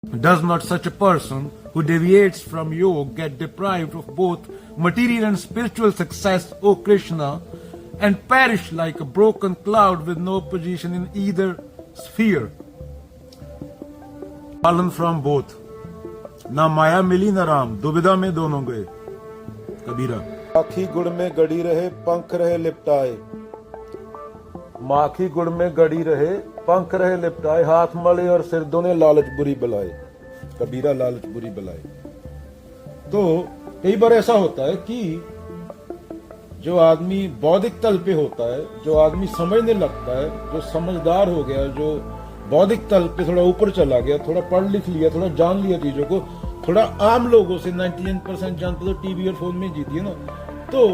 Does not such a person who deviates from yoga get deprived of both material and spiritual success, O Krishna, and perish like a broken cloud with no position in either sphere? Fallen from both. ना माया मिली ना राम, दुविधा में दोनों गए। कबीरा। माखी गुड़ में गड़ी रहे, पंख रहे लिपटाए। माखी गुड़ में गड़ी रहे, पंख रहे लिपटाए, हाथ मले और सिर दोने लालच बुरी बलाए। कबीरा, लालच बुरी बलाए। तो कई बार ऐसा होता है कि जो आदमी बौद्धिक तल पे होता है, जो आदमी समझने लगता है, जो समझदार हो गया, जो बौद्धिक तल पे थोड़ा ऊपर चला गया, थोड़ा पढ़ लिख लिया, थोड़ा जान लिया चीजों को, थोड़ा आम लोगों से 99% जानते तो टीवी और फोन में जीती है ना, तो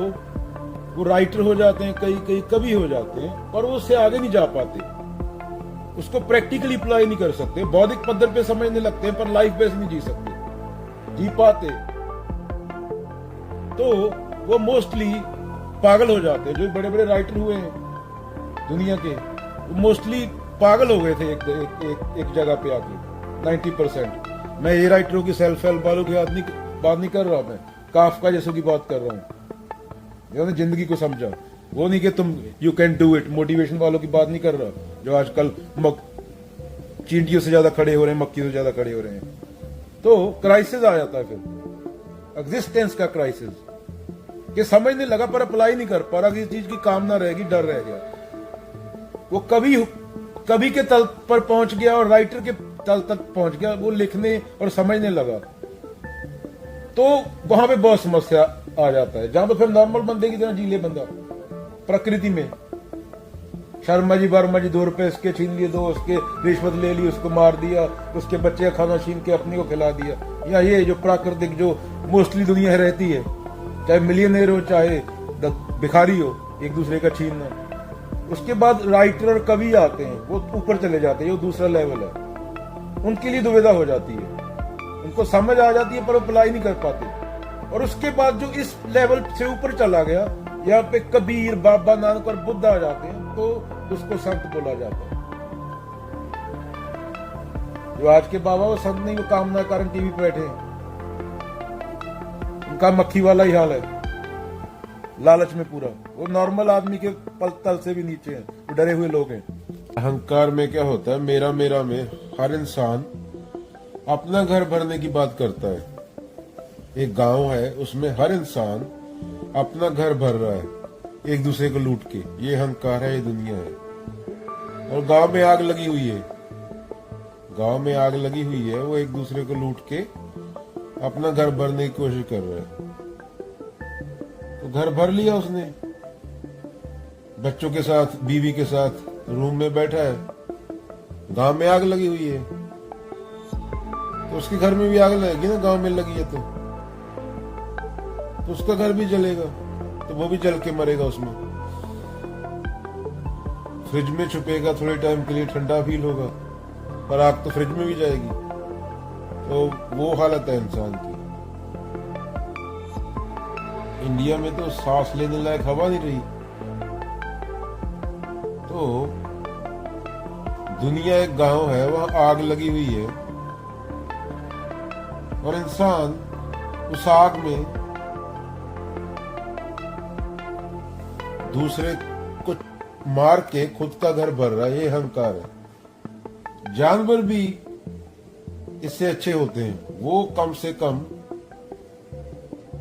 वो राइटर हो जाते हैं, कई कवि हो जाते हैं, पर वो उससे आगे नहीं जा पाते, उसको प्रैक्टिकली अप्लाई नहीं कर सकते, बौद्धिक पद्धर पे समझने लगते हैं पर लाइफ बेस नहीं जी सकते, जी पाते, तो वो मोस्टली पागल हो जाते हैं। जो बड़े बड़े राइटर हुए हैं दुनिया के, वो मोस्टली पागल हो गए थे एक जगह पे आके। 90% मैं ये राइटरों की सेल्फ हेल्प वालों की बात नहीं कर रहा, मैं काफका जैसों की बात कर रहा हूँ जिन्होंने जिंदगी को समझा। वो नहीं कि तुम you can do it, motivation वालों की बात नहीं कर रहा जो आजकल चींटियों से ज्यादा खड़े हो रहे हैं, मक्की से ज्यादा खड़े हो रहे हैं। तो क्राइसिस आ जाता है, फिर एग्जिस्टेंस का क्राइसिस, कि समझने लगा पर अप्लाई नहीं कर पा रहा, किसी चीज की कामना रहेगी, डर रह गया। वो कवि के तल पर पहुंच गया और राइटर के तल तक पहुंच गया, वो लिखने और समझने लगा, तो वहां पे बहुत समस्या आ जाता है। जहां पर फिर नॉर्मल बंदे की तरह जी ले बंदा प्रकृति में, शर्मा जी वर्मा जी 2 रुपए इसके छीन लिए, 2 उसके रिश्वत ले ली, उसको मार दिया, उसके बच्चे का खाना छीन के अपने को खिला दिया। या ये जो प्राकृतिक जो मोस्टली दुनिया रहती है, चाहे मिलियनेर हो चाहे भिखारी हो, एक दूसरे का छीनना। उसके बाद राइटर और कवि आते हैं, वो ऊपर चले जाते हैं, वो दूसरा लेवल है, उनके लिए दुविधा हो जाती है, उनको समझ आ जाती है पर वो अप्लाई नहीं कर पाते। और उसके बाद जो इस लेवल से ऊपर चला गया, यहाँ पे कबीर, बाबा नानक और बुद्ध आ जाते हैं, तो उसको संत बोला जाता है। जो आज के बाबा, वो संत नहीं, वो कामना कारण टीवी पे बैठे हैं, उनका मक्खी वाला ही हाल है, लालच में पूरा। वो नॉर्मल आदमी के पल तल से भी नीचे हैं, वो डरे हुए लोग हैं। अहंकार में क्या होता है, मेरा मेरा में हर इंसान अपना घर भरने की बात करता है। एक गांव है, उसमें हर इंसान अपना घर भर रहा है, एक दूसरे को लूट के। ये अहंकार है, ये दुनिया है। और गांव में आग लगी हुई है, गांव में आग लगी हुई है, वो एक दूसरे को लूट के अपना घर भरने की कोशिश कर रहा है। तो घर भर लिया उसने, बच्चों के साथ, बीवी के साथ रूम में बैठा है, गांव में आग लगी हुई है, तो उसके घर में भी आग लगेगी ना, गांव में लगी है तो उसका घर भी जलेगा, तो वो भी जल के मरेगा उसमें। फ्रिज में छुपेगा, थोड़े टाइम के लिए ठंडा फील होगा, पर आग तो फ्रिज में भी जाएगी। तो वो हालत है इंसान की। इंडिया में तो सांस लेने लायक हवा नहीं रही। तो दुनिया एक गांव है, वहां आग लगी हुई है, और इंसान उस आग में दूसरे को मार के खुद का घर भर रहा है। ये अहंकार है। जानवर भी इससे अच्छे होते हैं, वो कम से कम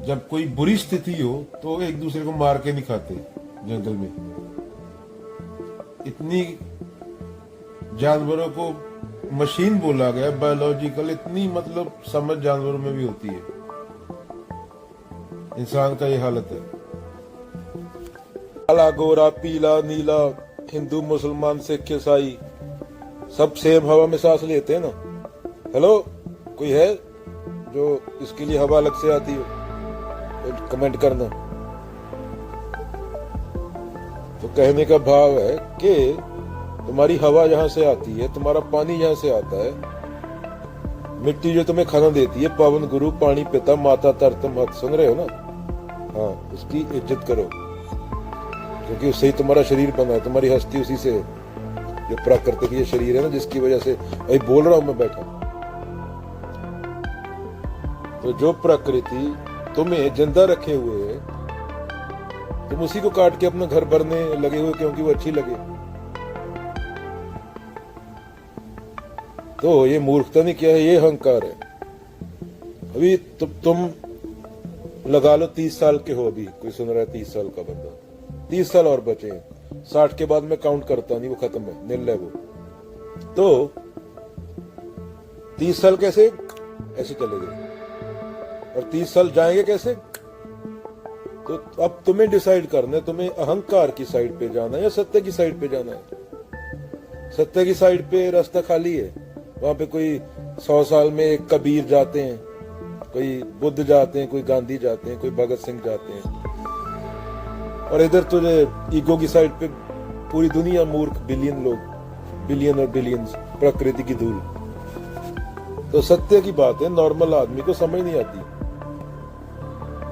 जब कोई बुरी स्थिति हो तो एक दूसरे को मार के नहीं खाते जंगल में। इतनी जानवरों को मशीन बोला गया, बायोलॉजिकल, इतनी मतलब समझ जानवरों में भी होती है। इंसान का ये हालत है। काला, गोरा, पीला, नीला, हिंदू, मुसलमान, सिख, ईसाई, सब सेम हवा में सांस लेते हैं ना। हेलो, कोई है जो इसके लिए हवा अलग से आती हो? तो कमेंट करना। तो कहने का भाव है कि तुम्हारी हवा जहां से आती है, तुम्हारा पानी जहां से आता है, मिट्टी जो तुम्हें खाना देती है, पावन गुरु, पानी पिता, माता तरतम हत, सुन रहे हो ना? हाँ, उसकी इज्जत करो, क्योंकि उससे ही तुम्हारा शरीर बना है, तुम्हारी हस्ती उसी से है। जो प्राकृतिक ये शरीर है ना, जिसकी वजह से अभी बोल रहा हूं मैं बैठा, तो जो प्रकृति तुम्हें जिंदा रखे हुए है, तुम उसी को काट के अपना घर भरने लगे हुए क्योंकि वो अच्छी लगे। तो ये मूर्खता नहीं, क्या है, ये अहंकार है। अभी तुम लगा लो 30 साल के हो, अभी कोई सुन रहा है 30 साल का बंदा, 30 साल और बचे हैं, 60 के बाद मैं काउंट करता नहीं, वो खत्म है, नील है वो। तो 30 साल कैसे ऐसे चले गए, और 30 साल जाएंगे कैसे? तो अब तुम्हें डिसाइड करना है, तुम्हें अहंकार की साइड पे जाना है या सत्य की साइड पे जाना है। सत्य की साइड पे रास्ता खाली है, वहां पे कोई 100 साल में एक कबीर जाते हैं, कोई बुद्ध जाते हैं, कोई गांधी जाते हैं, कोई भगत सिंह जाते हैं। और इधर तुझे ईगो की साइड पे पूरी दुनिया मूर्ख, बिलियन लोग, बिलियन और बिलियंस, प्रकृति की धूल। तो सत्य की बात है, नॉर्मल आदमी को समझ नहीं आती।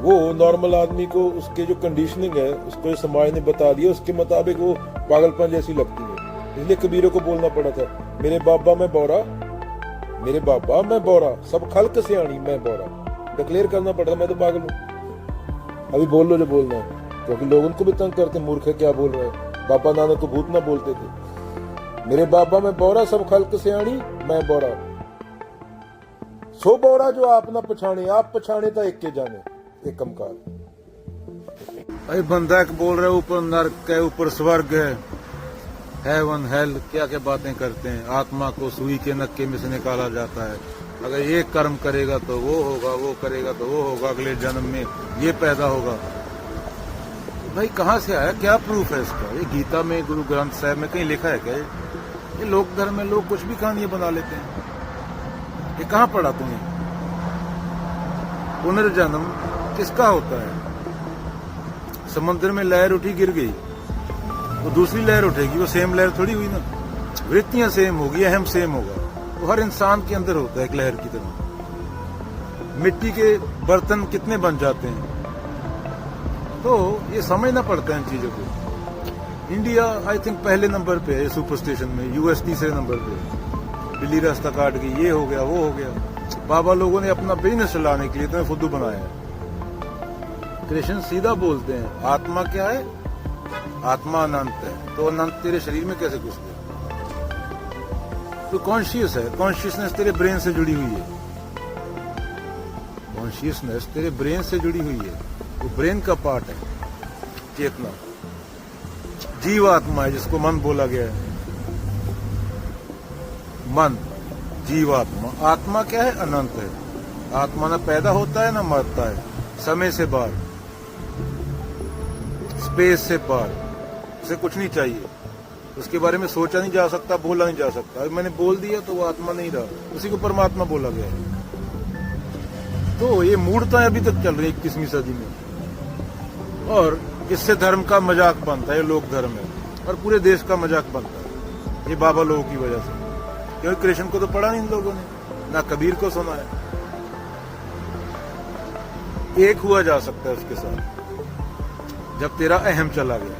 वो नॉर्मल आदमी को उसके जो कंडीशनिंग है, उसको जो समाज ने बता दिया, उसके मुताबिक वो पागलपन जैसी लगती है। इसलिए कबीरों को बोलना पड़ा था, मेरे बाबा मैं बोरा, मेरे बाबा मैं बोरा, सब खल्क सियाणी मैं बोरा। डिक्लेयर करना पड़ता मैं तो पागल हूं। अभी बोल लो जो बोलना है, क्योंकि लोग उनको भी तंग करते, मूर्ख है क्या बोल रहे हैं। बाबा नानक को भूत ना बोलते थे, मेरे बाबा मैं बोरा, सब खल्क सियाणी मैं बोरा। सो बोरा जो आप ना पछाणे, आप पछाणे तो एक के जाने, एक कमकार। भाई बंदा एक बोल रहे ऊपर नर्क है, ऊपर स्वर्ग है, हेवन हेल, क्या क्या बातें करते हैं। आत्मा को सुई के नक्के में से निकाला जाता है, अगर ये कर्म करेगा तो वो होगा, वो करेगा तो वो होगा, अगले जन्म में ये पैदा होगा। भाई कहाँ से आया, क्या प्रूफ है इसका? ये गीता में, गुरु ग्रंथ साहिब में कहीं लिखा है क्या? ये लोक धर्म में लोग कुछ भी कहानियां बना लेते हैं। ये कहाँ पढ़ा तुमने? पुनर्जन्म किसका होता है? समुद्र में लहर उठी, गिर गई, वो दूसरी लहर उठेगी, वो सेम लहर थोड़ी हुई ना। वृत्तियां सेम होगी, अहम सेम होगा, वो हर इंसान के अंदर होता है एक लहर की तरह। मिट्टी के बर्तन कितने बन जाते हैं, तो ये समझना पड़ता है इन चीजों को। इंडिया आई थिंक पहले नंबर पे है सुपरस्टिशन में, यूएस तीसरे नंबर पे। बिल्ली रास्ता काट गई, ये हो गया, वो हो गया। बाबा लोगों ने अपना बिजनेस चलाने के लिए इतना फुद्दू बनाया है। कृष्ण सीधा बोलते हैं, आत्मा क्या है? आत्मा अनंत है। तो अनंत तेरे शरीर में कैसे घुस गया? तो कॉन्शियस है, कॉन्शियसनेस तेरे ब्रेन से जुड़ी हुई है, कॉन्शियसनेस तेरे ब्रेन से जुड़ी हुई है, वो ब्रेन का पार्ट है। चेतना जीवात्मा है, जिसको मन बोला गया है। मन जीवात्मा, आत्मा क्या है? अनंत है। आत्मा ना पैदा होता है ना मरता है, समय से बाहर, स्पेस से पार, उसे कुछ नहीं चाहिए, उसके बारे में सोचा नहीं जा सकता, बोला नहीं जा सकता। अगर मैंने बोल दिया तो वो आत्मा नहीं रहा, उसी को परमात्मा बोला गया है। तो ये मूर्ताएं अभी तक चल रही है 21वीं सदी में, और इससे धर्म का मजाक बनता है, लोक धर्म है, और पूरे देश का मजाक बनता है ये बाबा लोगों की वजह से। क्योंकि कृष्ण को तो पढ़ा नहीं इन लोगों ने, ना कबीर को सुना है। एक हुआ जा सकता है उसके साथ, जब तेरा अहम चला गया।